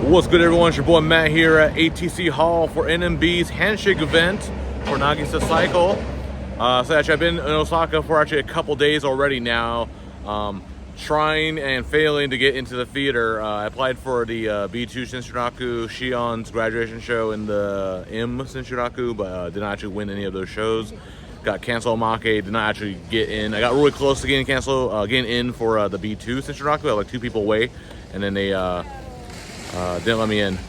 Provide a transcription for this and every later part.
What's good, everyone? It's your boy Matt here at ATC Hall for NMB's Handshake event for Nagisa Saiko. So actually I've been in Osaka for actually a couple days already now, trying and failing to get into the theater. I applied for the B2 Shinshiraku Shion's graduation show in the M Shinshiraku, but did not actually win any of those shows. Got canceled Make, did not actually get in. I got really close to getting getting in for the B2 Shinshiraku. I was like 2 people away, and then they didn't let me in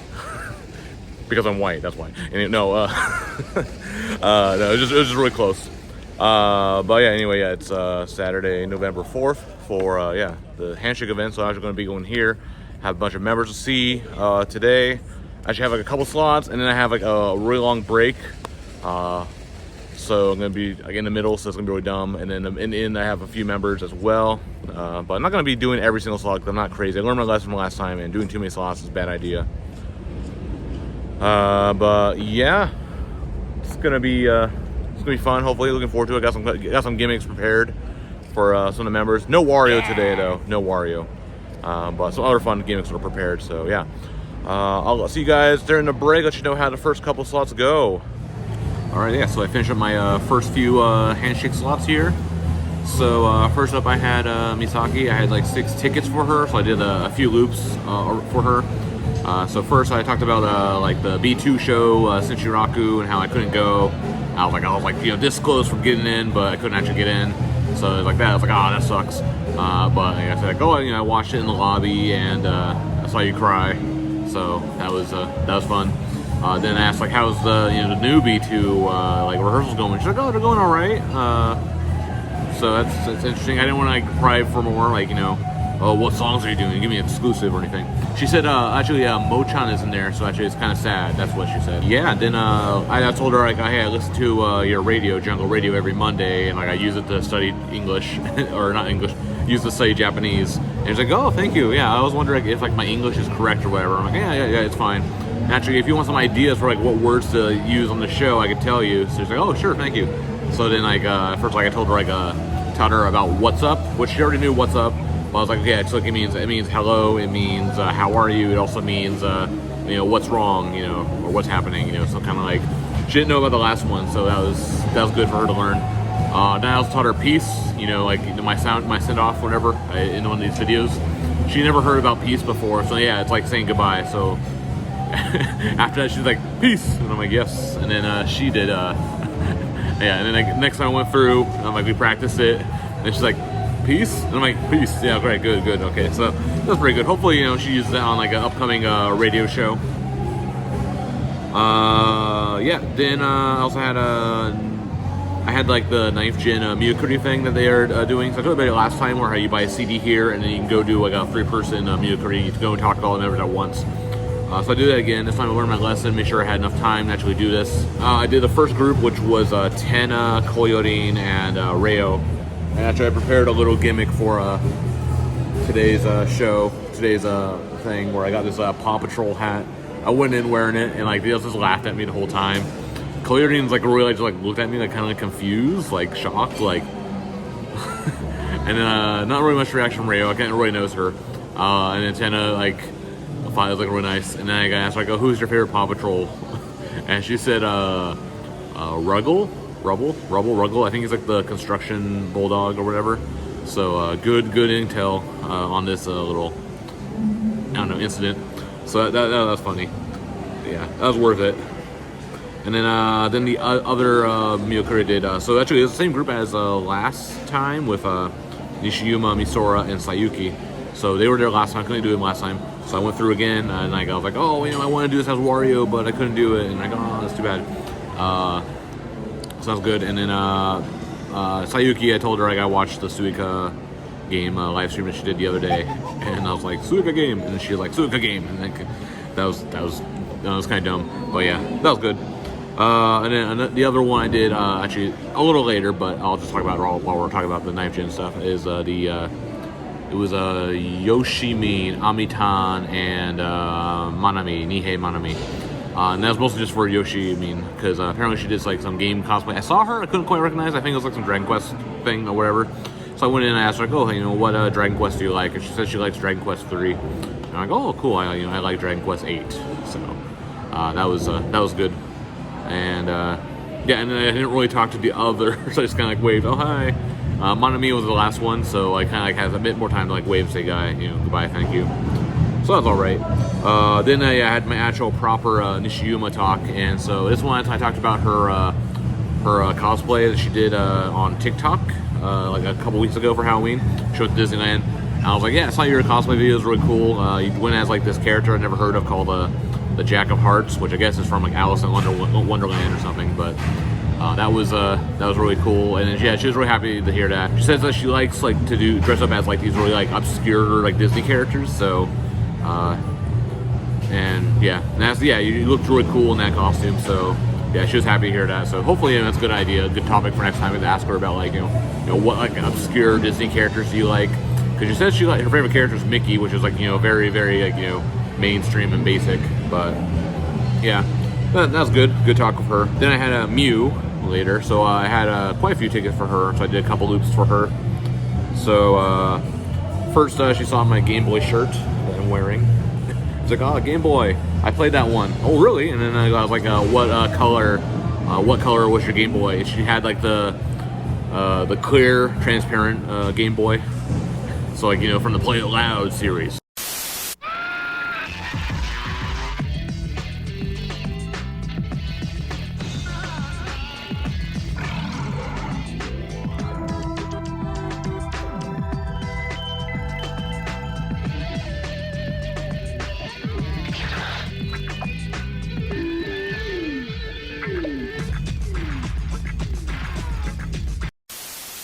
because I'm white. That's why. And no, no, it was just really close. But yeah, anyway, yeah, it's Saturday, November 4th for yeah, the Handshake event. So I'm actually going to be going here, have a bunch of members to see today. I actually have like a couple slots, and then I have like a really long break. So I'm going to be like in the middle, so it's going to be really dumb. And then in the end, I have a few members as well. But I'm not going to be doing every single slot because I'm not crazy. I learned my lesson from last time, and doing too many slots is a bad idea. But yeah, it's going to be fun. Hopefully, looking forward to it. Got some gimmicks prepared for some of the members. No Wario today, though. No Wario. But some other fun gimmicks are prepared. So yeah, I'll see you guys during the break. Let you know how the first couple slots go. All right, yeah, so I finished up my first few Handshake slots here. So first up I had Misaki. I had like 6 tickets for her, so I did a few loops for her. So first I talked about like the B2 show, Shinshiraku, and how I couldn't go. I was like, you know, this close from getting in, but I couldn't actually get in. So it was like that. I was like, oh, that sucks. But like I said, you know, I watched it in the lobby, and I saw you cry. So that was fun. Then I asked like, how's the the new B2 like rehearsals going? She's like, oh, they're going all right. So that's interesting. I didn't want to like pry for more, like, you know, oh, what songs are you doing? Give me an exclusive or anything. She said actually Mochan is in there, so actually it's kind of sad. That's what she said. Yeah. Then I told her like, hey, I listen to your radio, Jungle Radio, every Monday, and like I use it to study English or not English, use to study Japanese. And she's like, oh, thank you. Yeah, I was wondering if like my English is correct or whatever. I'm like, yeah, it's fine. Actually, if you want some ideas for like what words to use on the show, I could tell you. So she's like, oh, sure, thank you. So then like first like I told her like taught her about what's up, which she already knew what's up. But I was like, yeah, it's like it means hello, it means how are you, it also means you know, what's wrong, you know, or what's happening, you know. So kind of like she didn't know about the last one, so that was good for her to learn. Then I also taught her peace, you know, like my send off, whatever, in one of these videos. She never heard about peace before, so yeah, it's like saying goodbye. So after that, she's like, peace, and I'm like, yes. And then she did yeah, and then like, next time I went through, I'm like, we practiced it, and she's like, peace, and I'm like, peace. Yeah, great, good, okay. So that's pretty good. Hopefully, you know, she uses that on like an upcoming radio show. Yeah, then I also had I had like the 9th Gen Miyakuri thing that they are doing. So I told about it last time, where you buy a CD here and then you can go do like a 3-person Miyakuri. You can go and talk to all the members at once. So I do that again. This time I learned my lesson, make sure I had enough time to actually do this. I did the first group, which was Tenna, Koyorin, and Reo. And actually I prepared a little gimmick for today's show, today's thing, where I got this Paw Patrol hat. I went in wearing it, and like they just laughed at me the whole time. Koyorin's like really just like looked at me like kind of like confused, like shocked, like. And then not really much reaction from Reo. I can't really notice her. And then Tenna like. I thought it was like really nice, and then I asked her, I go, who's your favorite Paw Patrol? And she said Ruggle. I think he's like the construction bulldog or whatever. So good intel on this little, I don't know, incident. So that was funny. Yeah, that was worth it. And then the other Miyakuri did. So actually it's the same group as last time with Nishiyuma, Misora, and Sayuki. So they were there last time. I couldn't do it last time. So I went through again, and like, I was like, oh, you know, I want to do this as Wario, but I couldn't do it. And I go, oh, that's too bad. Sounds good. And then Sayuki, I told her like I watched the Suika game live stream that she did the other day, and I was like, Suika game, and she was like, Suika game, and like that was kind of dumb, but yeah, that was good. And then the other one I did actually a little later, but I'll just talk about it while we're talking about the 9th Gen stuff. Is it was Yoshimin, Amitan, and Nihei Manami. And that was mostly just for Yoshimin, because apparently she did like some game cosplay. I saw her, I couldn't quite recognize. I think it was like some Dragon Quest thing or whatever. So I went in and asked her, like, oh, you know, what Dragon Quest do you like? And she said she likes Dragon Quest 3. And I'm like, oh, cool. I like Dragon Quest 8, so that was good. And yeah, and then I didn't really talk to the others. So I just kind of like waved, oh hi. Monami was the last one, so I kind of like has a bit more time to like wave, say goodbye, thank you. So that's all right. Then I had my actual proper Nishiyuma talk, and so this one I talked about her cosplay that she did on TikTok like a couple weeks ago for Halloween. She went to Disneyland. And I was like, yeah, I saw your cosplay video. It was really cool. You went as like this character I'd never heard of called the Jack of Hearts, which I guess is from like Alice in Wonderland or something. But that was really cool. And yeah, she was really happy to hear that. She says that she likes like to dress up as like these really like obscure like Disney characters. So and yeah, you looked really cool in that costume. So yeah, she was happy to hear that. So hopefully that's a good idea, a good topic for next time to ask her about like what like obscure Disney characters do you like? Because she says her favorite character is Mickey, which is like very very like mainstream and basic. But yeah, that was good talk with her. Then I had a Mew later, so I had quite a few tickets for her. So I did a couple loops for her. So first she saw my Game Boy shirt that I'm wearing. It's like, oh, Game Boy, I played that one. Oh, really? And then I was like, what color was your Game Boy? And she had like the clear, transparent Game Boy. So like, from the Play It Loud series.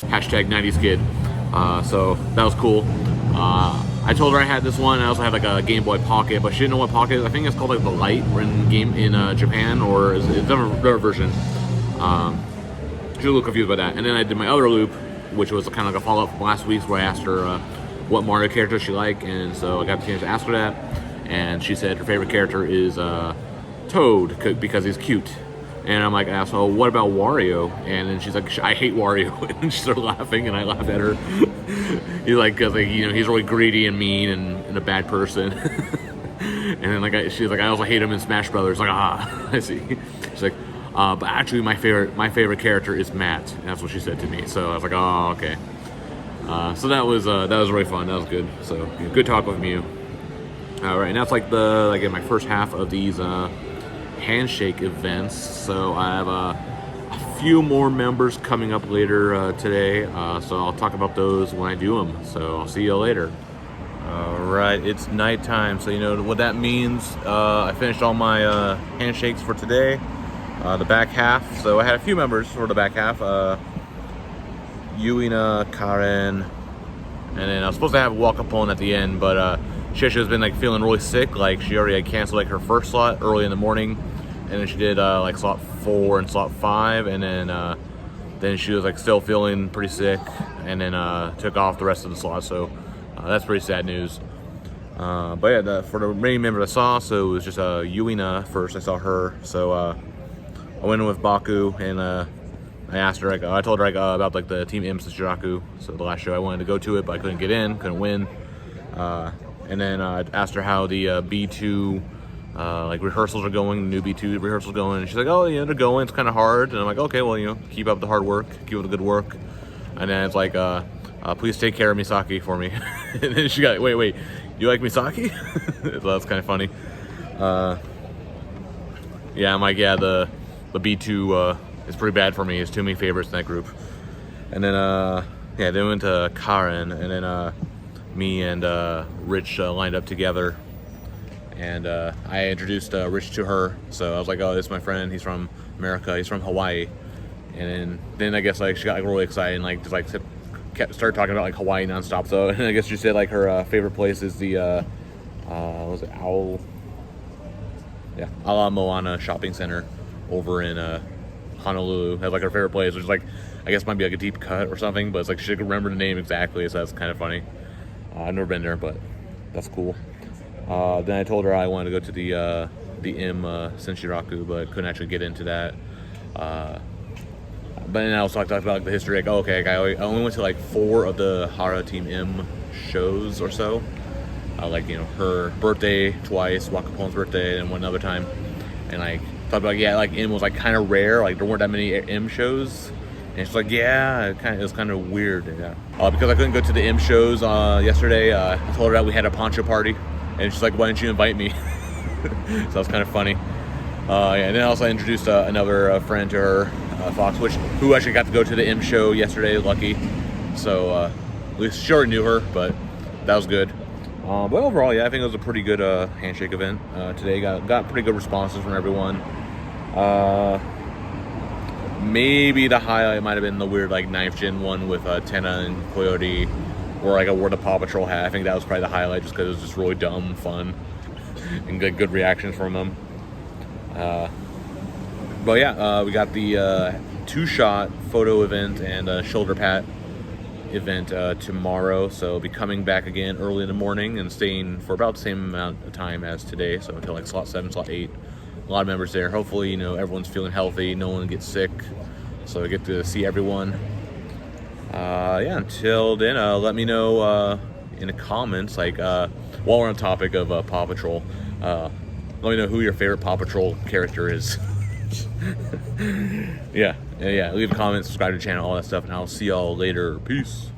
Hashtag 90s kid. So that was cool. I told her I had this one. I also had like a Game Boy Pocket, but she didn't know what Pocket is. I think it's called like the Lite in Japan, or it's a different version. She was a little confused by that. And then I did my other loop, which was kind of like a follow-up from last week's, where I asked her what Mario character she liked, and so I got the chance to ask her that. And she said her favorite character is Toad because he's cute. And I'm like, asshole, what about Wario? And then she's like, I hate Wario. And she started laughing, and I laughed at her. He's like, because like, he's really greedy and mean and a bad person. And then she's like, I also hate him in Smash Brothers. Like, I see. She's like, but actually, my favorite character is Matt. And that's what she said to me. So I was like, oh, okay. So that was really fun. That was good. So good talk with Mew. All right, and that's like my first half of these Handshake events. So I have a few more members coming up later today, so I'll talk about those when I do them. So I'll see you later. All right, it's nighttime, so what that means. I finished all my handshakes for today, the back half. So I had a few members for the back half, Yuina, Karen, and then I was supposed to have Walk Upon at the end, but Shisha's been like feeling really sick. Like she already canceled like her first slot early in the morning, and then she did like slot 4 and slot 5, and then she was like still feeling pretty sick, and then took off the rest of the slots. So that's pretty sad news. But yeah, for the remaining members I saw, so it was just Yuina first. I saw her, so I went in with Baku, and I asked her, I told her about like the Team M Shiraku. So the last show I wanted to go to it, but I couldn't get in, couldn't win. And then I asked her how the B2 like rehearsals are going, the new B2 rehearsals going. And she's like, oh yeah, they're going, it's kind of hard. And I'm like, okay, well, keep up the hard work, keep up the good work. And then it's like, please take care of Misaki for me. And then she got, wait, you like Misaki? So that's kind of funny. Yeah, I'm like, yeah, the B2 is pretty bad for me. It's too many favorites in that group. And then, yeah, then we went to Karen, and then me and Rich lined up together, and I introduced Rich to her. So I was like, oh, this is my friend, he's from America, he's from Hawaii. And then I guess like she got like really excited and like just like started talking about like Hawaii nonstop. So and I guess she said like her favorite place is the was it Ala Moana shopping center over in Honolulu. That's like her favorite place, which is like, I guess might be like a deep cut or something, but it's like she could remember the name exactly, so that's kind of funny. I've never been there, but that's cool. Then I told her I wanted to go to the M Senshiraku, but couldn't actually get into that. But then I also talked about like the history, like, I only went to like 4 of the Hara Team M shows or so. like, you know, her birthday twice, Wakapon's birthday, and one other time. And like talked about, yeah, like M was like kind of rare, like there weren't that many M shows. And she's like, yeah, it was kind of weird. Yeah. Because I couldn't go to the M shows yesterday, I told her that we had a poncho party, and she's like, why didn't you invite me? So that was kind of funny. Yeah, and then also I introduced another friend to her, Fox, who actually got to go to the M show yesterday, lucky. So at least she already knew her, but that was good. But overall, yeah, I think it was a pretty good handshake event today. Got pretty good responses from everyone. Maybe the highlight might have been the weird like 9th gen one with Tenna and Coyote, where like I wore the Paw Patrol hat. I think that was probably the highlight, just because it was just really dumb, fun, and good reactions from them. But yeah, we got the 2-shot photo event and shoulder pat event tomorrow, so I'll be coming back again early in the morning and staying for about the same amount of time as today, so until like slot 7, slot 8. A lot of members there. Hopefully, you know, everyone's feeling healthy, no one gets sick, so I get to see everyone. Yeah, until then, let me know in the comments, like while we're on the topic of Paw Patrol, let me know who your favorite Paw Patrol character is. Yeah, leave a comment, subscribe to the channel, all that stuff, and I'll see y'all later. Peace.